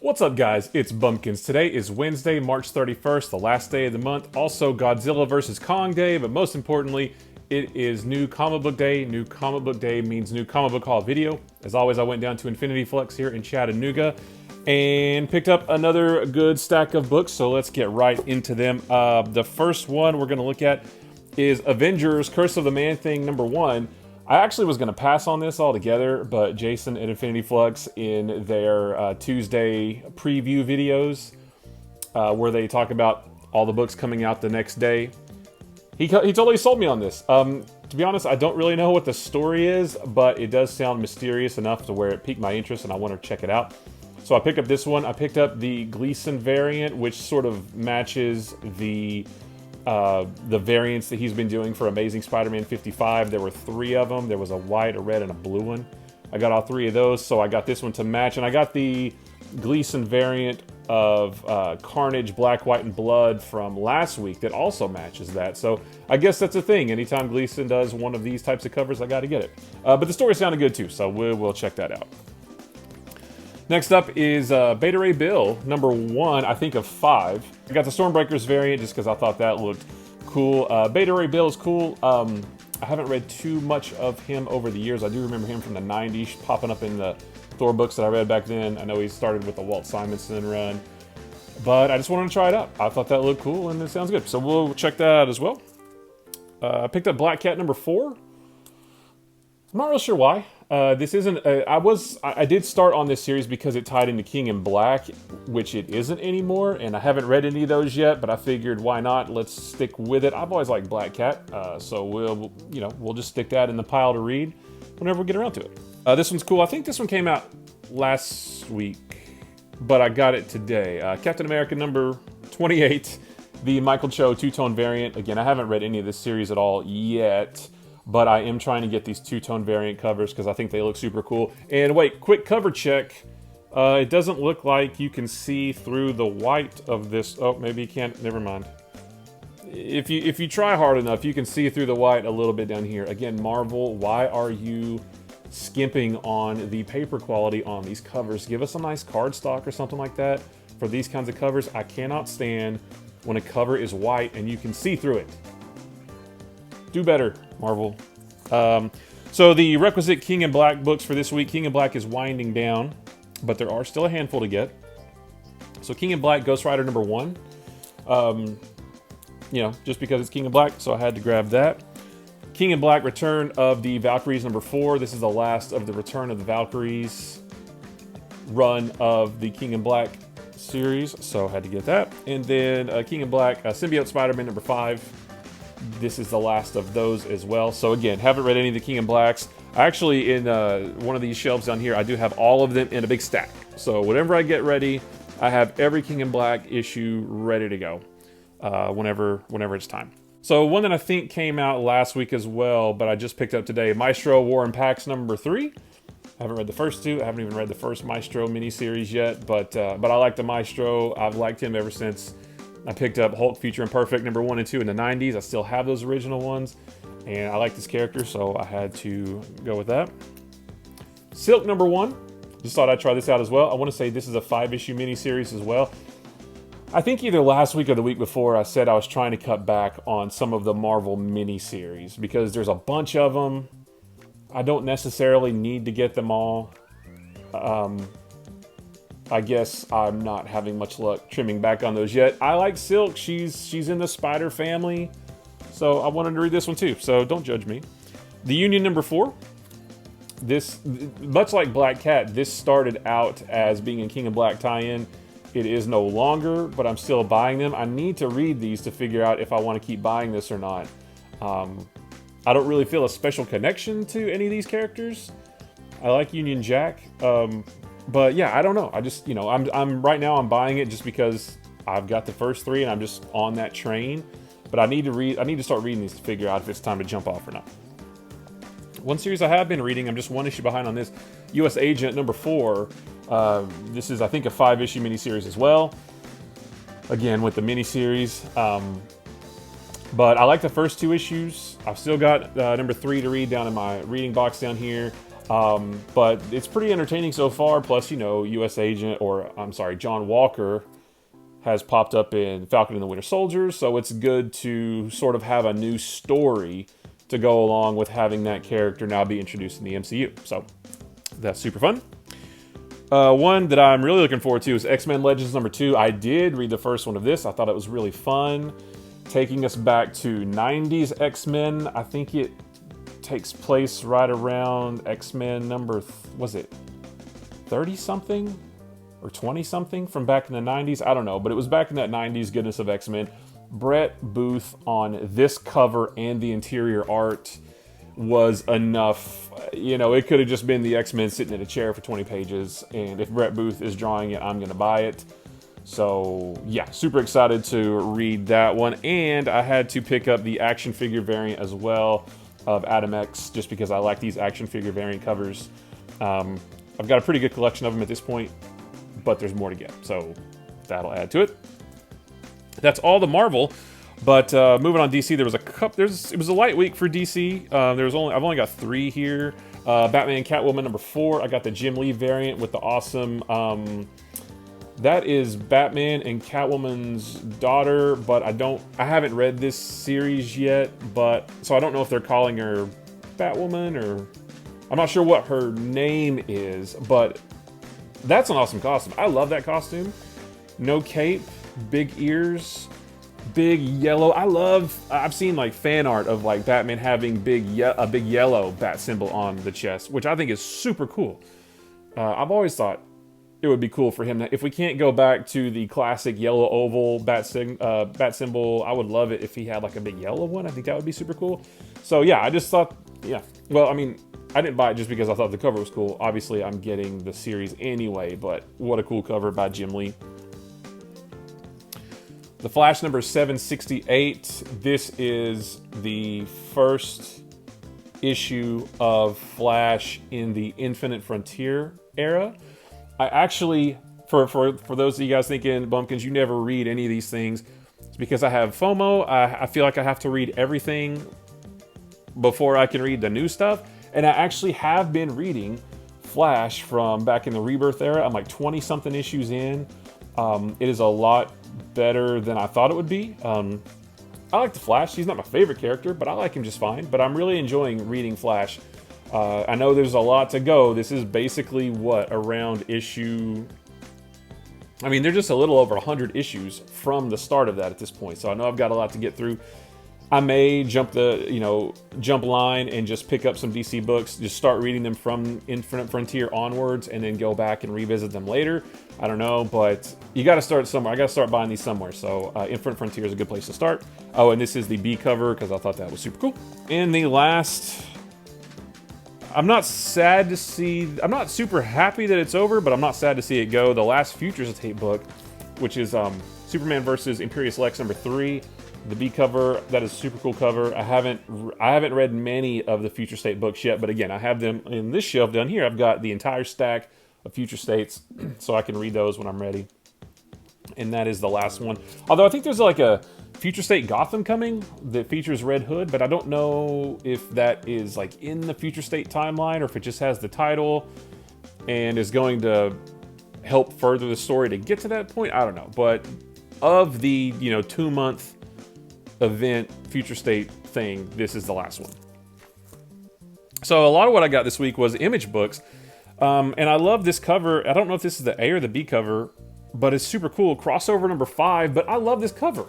What's up, guys? It's Bumpkins. Today is Wednesday, March 31st, the last day of the month. Also Godzilla vs. Kong Day, but most importantly, it is New Comic Book Day. New Comic Book Day means New Comic Book Haul video. As always, I went down to Infinity Flux here in Chattanooga and picked up another good stack of books, so let's get right into them. The first one we're going to look at is Avengers Curse of the Man-Thing #1. I actually was going to pass on this altogether, but Jason at Infinity Flux in their Tuesday preview videos, where they talk about all the books coming out the next day, he totally sold me on this. To be honest, I don't really know what the story is, but it does sound mysterious enough to where it piqued my interest and I want to check it out. So I picked up this one. I picked up the Gleason variant, which sort of matches the variants that he's been doing for Amazing Spider-Man 55. There were 3 of them. There was a white, a red, and a blue one. I got all 3 of those, so I got this one to match. And I got the Gleason variant of Carnage, Black, White, and Blood from last week that also matches that. So I guess that's a thing. Anytime Gleason does one of these types of covers, I got to get it. But the story sounded good too, so we'll check that out. Next up is Beta Ray Bill, #1, I think, of 5. I got the Stormbreakers variant just because I thought that looked cool. Beta Ray Bill is cool. I haven't read too much of him over the years. I do remember him from the 90s, popping up in the Thor books that I read back then. I know he started with the Walt Simonson run, but I just wanted to try it out. I thought that looked cool and it sounds good, so we'll check that out as well. I picked up Black Cat #4. I'm not real sure why. This isn't. I did start on this series because it tied into King in Black, which it isn't anymore, and I haven't read any of those yet. But I figured, why not? Let's stick with it. I've always liked Black Cat, so we'll just stick that in the pile to read whenever we get around to it. This one's cool. I think this one came out last week, but I got it today. Captain America #28, the Michael Cho 2-tone variant. Again, I haven't read any of this series at all yet, but I am trying to get these 2-tone variant covers because I think they look super cool. And wait, quick cover check. It doesn't look like you can see through the white of this. Oh, maybe you can't. Never mind. If you try hard enough, you can see through the white a little bit down here. Again, Marvel, why are you skimping on the paper quality on these covers? Give us a nice cardstock or something like that for these kinds of covers. I cannot stand when a cover is white and you can see through it. Do better, Marvel. So the requisite King in Black books for this week. King in Black is winding down, but there are still a handful to get. So King in Black, Ghost Rider #1. Just because it's King in Black, so I had to grab that. King in Black, Return of the Valkyries #4. This is the last of the Return of the Valkyries run of the King in Black series, so I had to get that. And then King in Black, Symbiote Spider-Man #5. This is the last of those as well. So again, haven't read any of the King in Blacks. Actually, in one of these shelves down here, I do have all of them in a big stack. So whenever I get ready, I have every King in Black issue ready to go whenever it's time. So one that I think came out last week as well, but I just picked up today, Maestro War and Pax #3. I haven't read the first 2. I haven't even read the first Maestro miniseries yet, but I like the Maestro. I've liked him ever since I picked up Hulk Future Imperfect #1 and 2 in the 90s. I still have those original ones, and I like this character, so I had to go with that. Silk #1. Just thought I'd try this out as well. I want to say this is a 5-issue miniseries as well. I think either last week or the week before I said I was trying to cut back on some of the Marvel miniseries because there's a bunch of them. I don't necessarily need to get them all. I guess I'm not having much luck trimming back on those yet. I like Silk. She's in the Spider family, so I wanted to read this one too, so don't judge me. The Union #4. This, much like Black Cat, this started out as being a King in Black tie-in. It is no longer, but I'm still buying them. I need to read these to figure out if I want to keep buying this or not. I don't really feel a special connection to any of these characters. I like Union Jack. But yeah, I don't know. I just, I'm right now I'm buying it just because I've got the first 3 and I'm just on that train. But I need to start reading these to figure out if it's time to jump off or not. One series I have been reading, I'm just 1 issue behind on this, US Agent #4. This is, I think, a 5-issue miniseries as well. Again, with the miniseries. But I like the first 2 issues. I've still got #3 to read down in my reading box down here. But it's pretty entertaining so far. Plus, you know, U.S. Agent, or I'm sorry, John Walker has popped up in Falcon and the Winter Soldier, so it's good to sort of have a new story to go along with having that character now be introduced in the MCU. So that's super fun. One that I'm really looking forward to is XMen Legends #2. I did read the first one of this. I thought it was really fun, taking us back to 90s X-Men. I think it takes place right around X-Men number, was it 30-something? Or 20-something from back in the 90s? I don't know, but it was back in that 90s goodness of X-Men. Brett Booth on this cover and the interior art was enough. You know, it could have just been the X-Men sitting in a chair for 20 pages, and if Brett Booth is drawing it, I'm going to buy it. So, yeah, super excited to read that one. And I had to pick up the action figure variant as well of Adam X, just because I like these action figure variant covers. I've got a pretty good collection of them at this point, but there's more to get, so that'll add to it. That's all the Marvel, but moving on DC, there was a couple. It was a light week for DC. I've only got 3 here. Batman and Catwoman #4. I got the Jim Lee variant with the awesome. That is Batman and Catwoman's daughter, but I haven't read this series yet, so I don't know if they're calling her Batwoman, or I'm not sure what her name is, but that's an awesome costume. I love that costume. No cape, big ears, big yellow. I've seen like fan art of like Batman having a big yellow bat symbol on the chest, which I think is super cool. I've always thought it would be cool for him. If we can't go back to the classic yellow oval bat symbol, I would love it if he had like a big yellow one. I think that would be super cool. So yeah, I just thought, yeah. Well, I mean, I didn't buy it just because I thought the cover was cool. Obviously, I'm getting the series anyway, but what a cool cover by Jim Lee. The Flash #768. This is the first issue of Flash in the Infinite Frontier era. I actually, for those of you guys thinking, Bumpkins, you never read any of these things, it's because I have FOMO. I feel like I have to read everything before I can read the new stuff. And I actually have been reading Flash from back in the Rebirth era. I'm like 20-something issues in. It is a lot better than I thought it would be. I like the Flash. He's not my favorite character, but I like him just fine. But I'm really enjoying reading Flash. I know there's a lot to go. This is basically, around issue... I mean, they're just a little over 100 issues from the start of that at this point. So I know I've got a lot to get through. I may jump line and just pick up some DC books, just start reading them from Infinite Frontier onwards, and then go back and revisit them later. I don't know, but you got to start somewhere. I got to start buying these somewhere. So Infinite Frontier is a good place to start. Oh, and this is the B cover because I thought that was super cool. And the last, I'm not super happy that it's over, but I'm not sad to see it go. The last Future State book, which is Superman versus Imperial Lex #3. The B cover, that is a super cool cover. I haven't read many of the Future State books yet, but again, I have them in this shelf down here. I've got the entire stack of Future States, so I can read those when I'm ready. And that is the last one. Although I think there's like a Future State Gotham coming that features Red Hood, but I don't know if that is like in the Future State timeline or if it just has the title and is going to help further the story to get to that point. I don't know. But of the 2-month event Future State thing, this is the last one. So a lot of what I got this week was Image books, and I love this cover. I don't know if this is the A or the B cover, but it's super cool. Crossover #5, but I love this cover,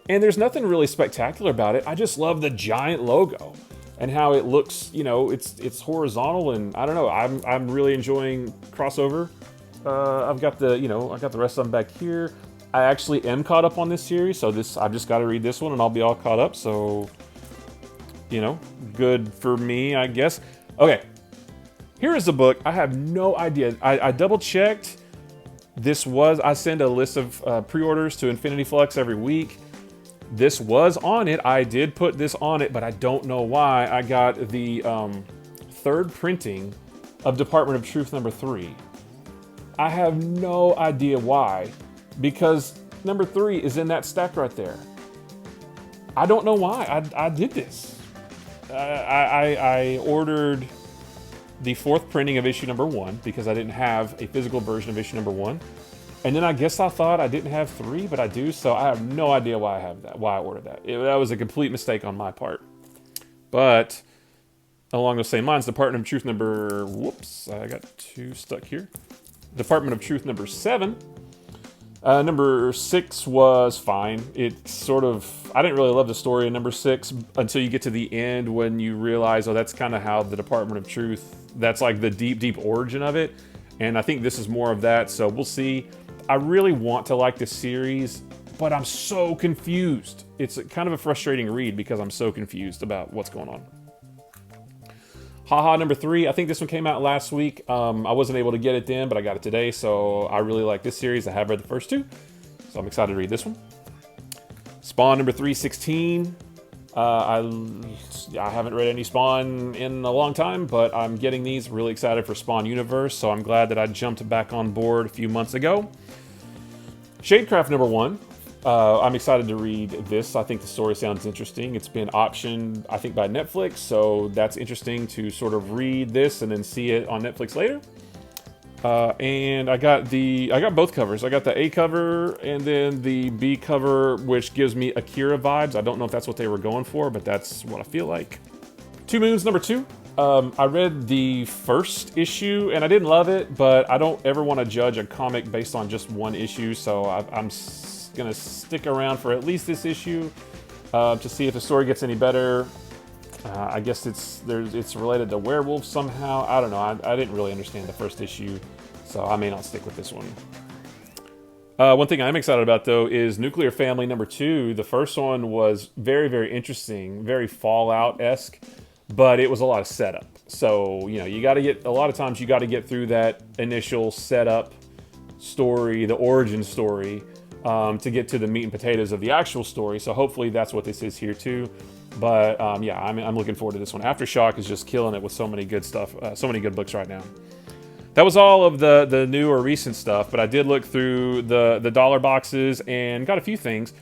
and there's nothing really spectacular about it. I just love the giant logo and how it looks. It's horizontal, and I don't know. I'm really enjoying Crossover. I've got the rest of them back here. I actually am caught up on this series, so I've just got to read this one and I'll be all caught up. So, good for me, I guess. Okay, here is the book. I have no idea. I double checked. I send a list of pre-orders to Infinity Flux every week. This was on it. I did put this on it, but I don't know why. I got the 3rd printing of Department of Truth #3. I have no idea why. Because #3 is in that stack right there. I don't know why I did this. I ordered the 4th printing of issue number 1 because I didn't have a physical version of issue number 1. And then I guess I thought I didn't have 3, but I do, so I have no idea why I have that, why I ordered that. That was a complete mistake on my part. But along those same lines, Department of Truth number, whoops, I got 2 stuck here. Department of Truth number 7. Number 6 was fine. It sort of, I didn't really love the story in number 6 until you get to the end when you realize, oh, that's kind of how the Department of Truth, that's like the deep, deep origin of it. And I think this is more of that, so we'll see. I really want to like this series, but I'm so confused. It's kind of a frustrating read because I'm so confused about what's going on. Haha number 3, I think this one came out last week. I wasn't able to get it then, but I got it today, so I really like this series. I have read the first 2, so I'm excited to read this one. Spawn number 316. I haven't read any Spawn in a long time, but I'm getting these. Really excited for Spawn Universe, so I'm glad that I jumped back on board a few months ago. Shadecraft number 1. I'm excited to read this. I think the story sounds interesting. It's been optioned, I think, by Netflix, so that's interesting to sort of read this and then see it on Netflix later. And I got both covers. I got the A cover and then the B cover, which gives me Akira vibes. I don't know if that's what they were going for, but that's what I feel like. Two Moons number 2. I read the first issue and I didn't love it, but I don't ever want to judge a comic based on just one issue, so I'm gonna stick around for at least this issue to see if the story gets any better. I guess it's related to Werewolf somehow. I don't know. I didn't really understand the first issue, so I may not stick with this one. One thing I'm excited about, though, is Nuclear Family number 2. The first one was very, very interesting, very Fallout-esque, but it was a lot of setup. So, you know, a lot of times you got to get through that initial setup story, the origin story, to get to the meat and potatoes of the actual story. So hopefully that's what this is here too. But yeah, I'm looking forward to this one. Aftershock is just killing it with so many good stuff, so many good books right now. That was all of the new or recent stuff, but I did look through the dollar boxes and got a few things.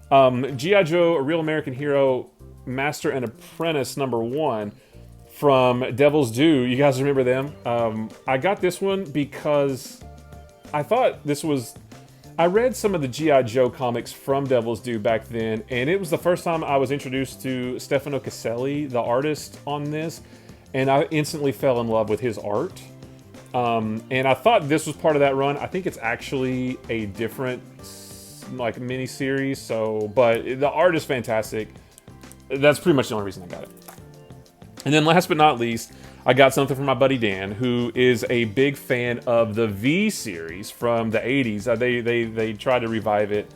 G.I. Joe, A Real American Hero, Master and Apprentice number 1 from Devil's Due. You guys remember them? I got this one because I thought this was... I read some of the G.I. Joe comics from Devil's Due back then, and it was the first time I was introduced to Stefano Caselli, the artist on this, and I instantly fell in love with his art. And I thought this was part of that run. I think it's actually a different, like, mini-series, so, but the art is fantastic. That's pretty much the only reason I got it. And then last but not least, I got something from my buddy Dan, who is a big fan of the V series from the 80s. They tried to revive it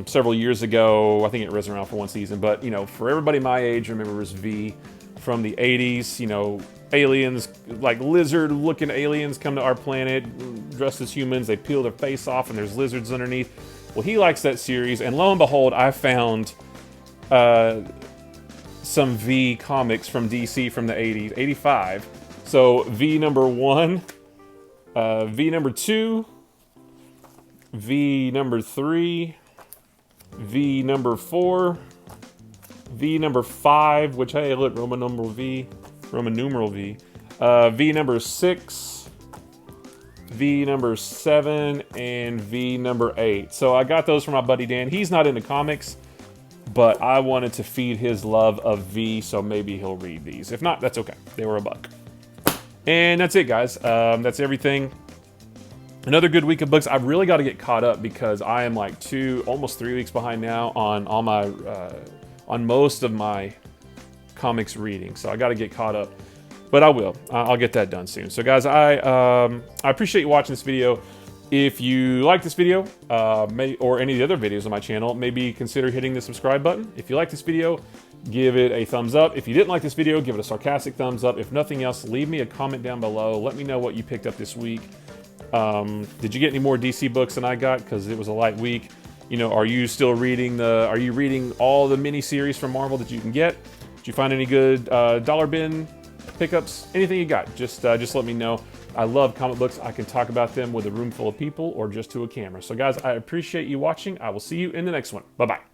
several years ago. I think it was around for one season, but, you know, for everybody my age remembers V from the 80s. You know, aliens, like lizard-looking aliens come to our planet dressed as humans. They peel their face off and there's lizards underneath. Well, he likes that series, and lo and behold, I found some V comics from DC from the 80s, 85. So V number 1, V number 2, V number 3, V number 4, V number 5, which, hey, look, Roman numeral V, V number 6, V number 7, and V number 8. So I got those from my buddy Dan. He's not into comics, but I wanted to feed his love of V, so maybe he'll read these. If not, that's okay. They were $1. And that's it, guys. That's everything. Another good week of books. I've really got to get caught up because I am like almost 3 weeks behind now on all my, on most of my comics reading. So I got to get caught up, but I will. I'll get that done soon. So, guys, I appreciate you watching this video. If you like this video, or any of the other videos on my channel, maybe consider hitting the subscribe button. If you like this video, give it a thumbs up. If you didn't like this video, give it a sarcastic thumbs up. If nothing else, leave me a comment down below. Let me know what you picked up this week. Did you get any more DC books than I got? Because it was a light week. You know, are you still reading are you reading all the mini-series from Marvel that you can get? Did you find any good dollar bin pickups? Anything you got, just let me know. I love comic books. I can talk about them with a room full of people or just to a camera. So, guys, I appreciate you watching. I will see you in the next one. Bye-bye.